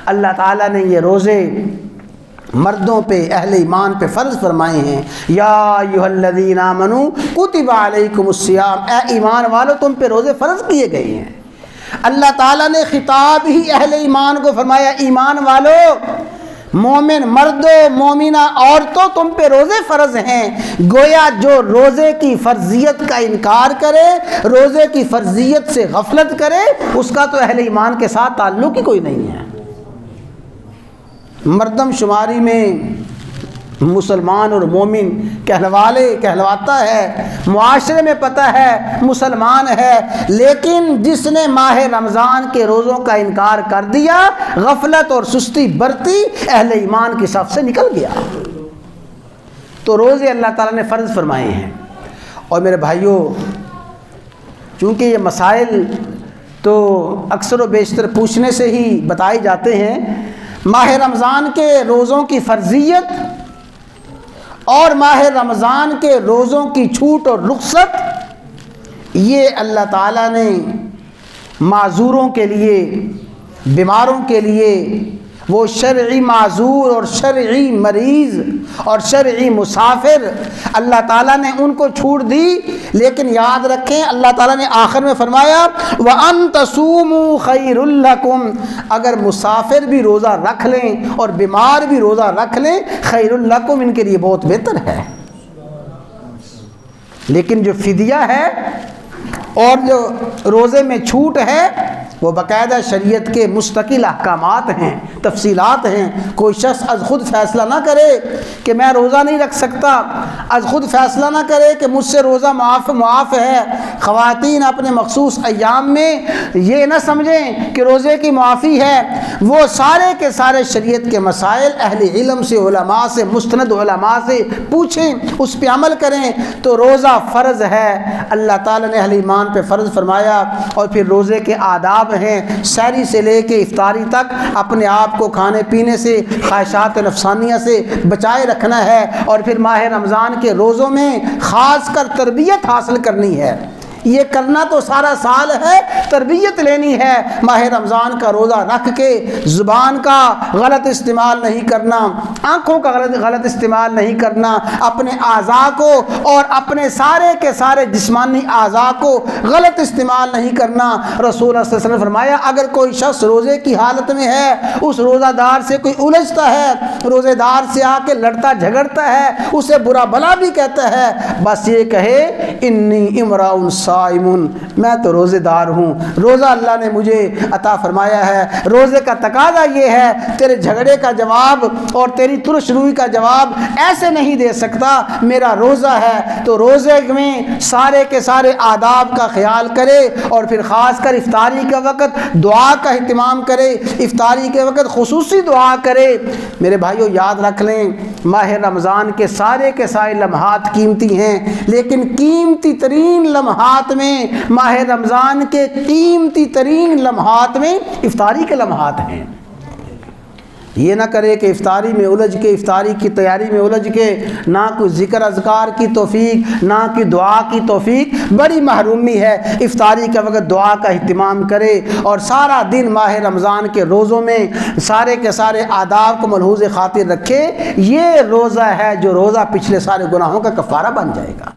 اللہ تعالیٰ نے یہ روزے مردوں پہ، اہل ایمان پہ فرض فرمائے ہیں۔ یا ایھا الذین آمنوا کتب علیکم الصیام، اے ایمان والو تم پہ روزے فرض کیے گئے ہیں۔ اللہ تعالیٰ نے خطاب ہی اہل ایمان کو فرمایا، ایمان والو، مومن مردوں، مومنہ عورتوں، تم پہ روزے فرض ہیں۔ گویا جو روزے کی فرضیت کا انکار کرے، روزے کی فرضیت سے غفلت کرے، اس کا تو اہل ایمان کے ساتھ تعلق ہی کوئی نہیں ہے۔ مردم شماری میں مسلمان اور مومن کہلواتا ہے، معاشرے میں پتہ ہے مسلمان ہے، لیکن جس نے ماہ رمضان کے روزوں کا انکار کر دیا، غفلت اور سستی برتی، اہل ایمان کی صف سے نکل گیا۔ تو روزے اللہ تعالیٰ نے فرض فرمائے ہیں۔ اور میرے بھائیوں، چونکہ یہ مسائل تو اکثر و بیشتر پوچھنے سے ہی بتائے جاتے ہیں، ماہ رمضان کے روزوں کی فرضیت اور ماہ رمضان کے روزوں کی چھوٹ اور رخصت، یہ اللہ تعالیٰ نے معذوروں کے لیے، بیماروں کے لیے، وہ شرعی معذور اور شرعی مریض اور شرعی مسافر، اللہ تعالیٰ نے ان کو چھوٹ دی۔ لیکن یاد رکھیں، اللہ تعالیٰ نے آخر میں فرمایا وَأَن تَصُومُوا خَيْرٌ لَكُمْ، اگر مسافر بھی روزہ رکھ لیں اور بیمار بھی روزہ رکھ لیں، خیر لکم، ان کے لیے بہت بہتر ہے۔ لیکن جو فدیہ ہے اور جو روزے میں چھوٹ ہے، وہ باقاعدہ شریعت کے مستقل احکامات ہیں، تفصیلات ہیں۔ کوئی شخص از خود فیصلہ نہ کرے کہ میں روزہ نہیں رکھ سکتا، از خود فیصلہ نہ کرے کہ مجھ سے روزہ معاف ہے۔ خواتین اپنے مخصوص ایام میں یہ نہ سمجھیں کہ روزے کی معافی ہے، وہ سارے کے سارے شریعت کے مسائل اہل علم سے، علماء سے، مستند علماء سے پوچھیں، اس پہ عمل کریں۔ تو روزہ فرض ہے، اللہ تعالیٰ نے اہل ایمان پہ فرض فرمایا۔ اور پھر روزے کے آداب ہیں، سحری سے لے کے افطاری تک اپنے آپ کو کھانے پینے سے، خواہشات نفسانیہ سے بچائے رکھنا ہے۔ اور پھر ماہ رمضان کے روزوں میں خاص کر تربیت حاصل کرنی ہے۔ یہ کرنا تو سارا سال ہے، تربیت لینی ہے۔ ماہ رمضان کا روزہ رکھ کے زبان کا غلط استعمال نہیں کرنا، آنکھوں کا غلط استعمال نہیں کرنا، اپنے اعضاء کو اور اپنے سارے کے سارے جسمانی اعضاء کو غلط استعمال نہیں کرنا۔ رسول اللہ صلی اللہ علیہ وسلم نے فرمایا، اگر کوئی شخص روزے کی حالت میں ہے، اس روزہ دار سے کوئی الجھتا ہے، روزے دار سے آ کے لڑتا جھگڑتا ہے، اسے برا بلا بھی کہتا ہے، بس یہ کہے انی امراء صائمون، میں تو روزے دار ہوں، روزہ اللہ نے مجھے عطا فرمایا ہے۔ روزے کا تقاضا یہ ہے، تیرے جھگڑے کا جواب اور تیری ترش روئی کا جواب ایسے نہیں دے سکتا، میرا روزہ ہے۔ تو روزے میں سارے کے سارے آداب کا خیال کرے، اور پھر خاص کر افطاری کے وقت دعا کا اہتمام کرے، افطاری کے وقت خصوصی دعا کرے۔ میرے بھائیو، یاد رکھ لیں، ماہ رمضان کے سارے لمحات قیمتی ہیں، لیکن قیمتی ترین لمحات میں، ماہ رمضان کے قیمتی ترین لمحات میں افطاری کے لمحات ہیں۔ یہ نہ کرے کہ افطاری میں الجھ کے، افطاری کی تیاری میں الجھ کے، نہ کوئی ذکر اذکار کی توفیق، نہ کوئی دعا کی توفیق، بڑی محرومی ہے۔ افطاری کے وقت دعا کا اہتمام کرے، اور سارا دن ماہ رمضان کے روزوں میں سارے کے سارے آداب کو ملحوظ خاطر رکھے۔ یہ روزہ ہے جو روزہ پچھلے سارے گناہوں کا کفارہ بن جائے گا۔